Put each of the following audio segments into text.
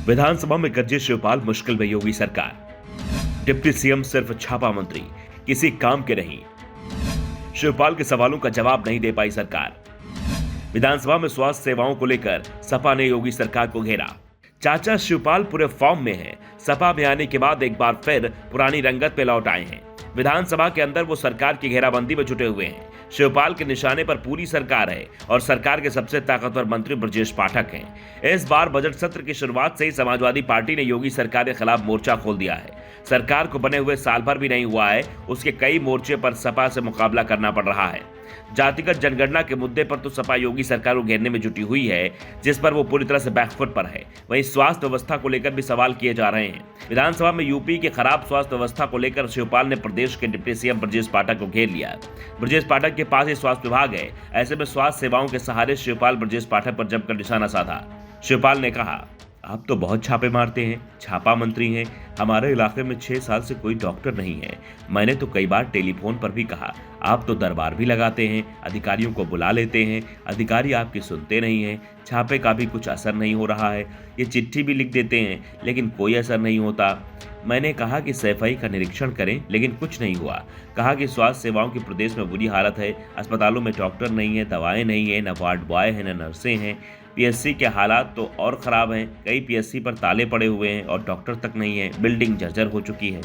विधानसभा में गरजे शिवपाल, मुश्किल में योगी सरकार। डिप्टी सीएम सिर्फ छापा मंत्री, किसी काम के नहीं। शिवपाल के सवालों का जवाब नहीं दे पाई सरकार। विधानसभा में स्वास्थ्य सेवाओं को लेकर सपा ने योगी सरकार को घेरा। चाचा शिवपाल पूरे फॉर्म में हैं। सपा में आने के बाद एक बार फिर पुरानी रंगत पे लौट आए हैं। विधानसभा के अंदर वो सरकार की घेराबंदी में जुटे हुए हैं। शिवपाल के निशाने पर पूरी सरकार है और सरकार के सबसे ताकतवर मंत्री ब्रजेश पाठक हैं। इस बार बजट सत्र की शुरुआत से ही समाजवादी पार्टी ने योगी सरकार के खिलाफ मोर्चा खोल दिया है। सरकार को बने हुए साल भर भी नहीं हुआ है, उसके कई मोर्चे पर सपा से मुकाबला करना पड़ रहा है। जातिगत जनगणना के मुद्दे पर तो सपा योगी सरकार को घेरने में जुटी हुई है, जिस पर वो पूरी तरह से बैकफुट पर है। वहीं स्वास्थ्य व्यवस्था को लेकर भी सवाल किए जा रहे हैं। विधानसभा में यूपी के खराब स्वास्थ्य व्यवस्था को लेकर शिवपाल ने प्रदेश के डिप्टी सीएम ब्रजेश पाठक को घेर लिया। ब्रजेश पाठक के पास ही स्वास्थ्य विभाग है, ऐसे में स्वास्थ्य सेवाओं के सहारे शिवपाल ब्रजेश पाठक पर जमकर निशाना साधा। शिवपाल ने कहा, आप तो बहुत छापे मारते हैं, छापा मंत्री हैं। हमारे इलाके में 6 साल से कोई डॉक्टर नहीं है। मैंने तो कई बार टेलीफोन पर भी कहा, आप तो दरबार भी लगाते हैं, अधिकारियों को बुला लेते हैं, अधिकारी आपकी सुनते नहीं हैं। छापे का भी कुछ असर नहीं हो रहा है। ये चिट्ठी भी लिख देते हैं, लेकिन कोई असर नहीं होता। मैंने कहा कि सफाई का निरीक्षण करें, लेकिन कुछ नहीं हुआ। कहा कि स्वास्थ्य सेवाओं की प्रदेश में बुरी हालत है, अस्पतालों में डॉक्टर नहीं है, दवाएं नहीं है, न वार्ड बॉय है, न नर्सें हैं। पीएससी के हालात तो और खराब हैं। कई पीएससी पर ताले पड़े हुए हैं और डॉक्टर तक नहीं है। बिल्डिंग जर्जर हो चुकी है।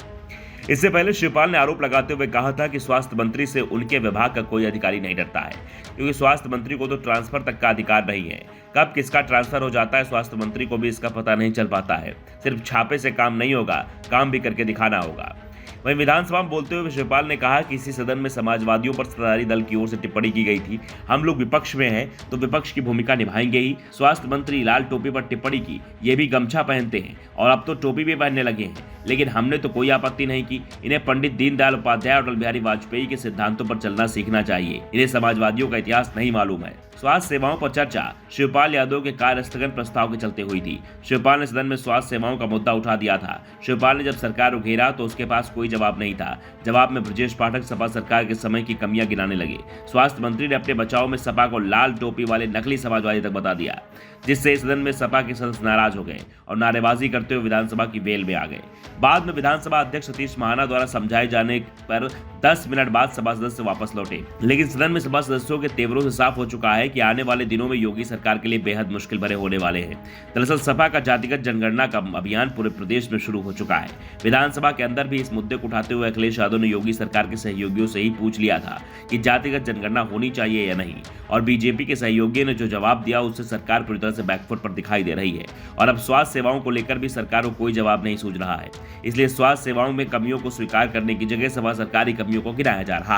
इससे पहले शिवपाल ने आरोप लगाते हुए कहा था कि स्वास्थ्य मंत्री से उनके विभाग का कोई अधिकारी नहीं डरता है, क्योंकि स्वास्थ्य मंत्री को तो ट्रांसफर तक का अधिकार नहीं है। कब किसका ट्रांसफर हो जाता है, स्वास्थ्य मंत्री को भी इसका पता नहीं चल पाता है। सिर्फ छापे से काम नहीं होगा, काम भी करके दिखाना होगा। वहीं विधानसभा में बोलते हुए शिवपाल ने कहा कि इसी सदन में समाजवादियों पर सत्ताधारी दल की ओर से टिप्पणी की गई थी। हम लोग विपक्ष में हैं तो विपक्ष की भूमिका निभाएंगे ही। स्वास्थ्य मंत्री लाल टोपी पर टिप्पणी की, ये भी गमछा पहनते हैं और अब तो टोपी भी पहनने लगे हैं, लेकिन हमने तो कोई आपत्ति नहीं की। इन्हें पंडित दीनदयाल उपाध्याय और अटल बिहारी वाजपेयी के सिद्धांतों पर चलना सीखना चाहिए। इन्हें समाजवादियों का इतिहास नहीं मालूम है। स्वास्थ्य सेवाओं पर चर्चा शिवपाल यादव के कार्य स्थगन प्रस्ताव के चलते हुई थी। शिवपाल ने सदन में स्वास्थ्य सेवाओं का मुद्दा उठा दिया था। शिवपाल ने जब सरकार को घेरा तो उसके पास कोई जवाब नहीं था। जवाब में ब्रजेश पाठक सपा सरकार के समय की कमियां गिनाने लगे। स्वास्थ्य मंत्री ने अपने बचाव में सपा को लाल टोपी वाले नकली समाजवादी तक बता दिया, जिससे सदन में सपा के सदस्य नाराज हो गए और नारेबाजी करते हुए विधानसभा की वेल में आ गए। बाद में विधानसभा अध्यक्ष सतीश महाना द्वारा समझाए जाने पर 10 मिनट बाद सपा सदस्य वापस लौटे, लेकिन सदन में सपा सदस्यों के तेवरों से साफ हो चुका है कि आने वाले दिनों में योगी सरकार के लिए बेहद मुश्किल भरे होने वाले हैं। दरअसल सपा का जातिगत जनगणना का अभियान पूरे प्रदेश में शुरू हो चुका है। विधानसभा के अंदर भी इस मुद्दे को उठाते हुए अखिलेश यादव ने योगी सरकार के सहयोगियों से ही पूछ लिया था कि जातिगत जनगणना होनी चाहिए या नहीं, और बीजेपी के सहयोगियों ने जो जवाब दिया उससे सरकार पूरी तरह से बैकफुट पर दिखाई दे रही है। और अब स्वास्थ्य सेवाओं को लेकर भी सरकार को कोई जवाब नहीं सूझ रहा है। इसलिए स्वास्थ्य सेवाओं में कमियों को स्वीकार करने की जगह सपा सरकारी कमियों को गिनाया जा रहा है।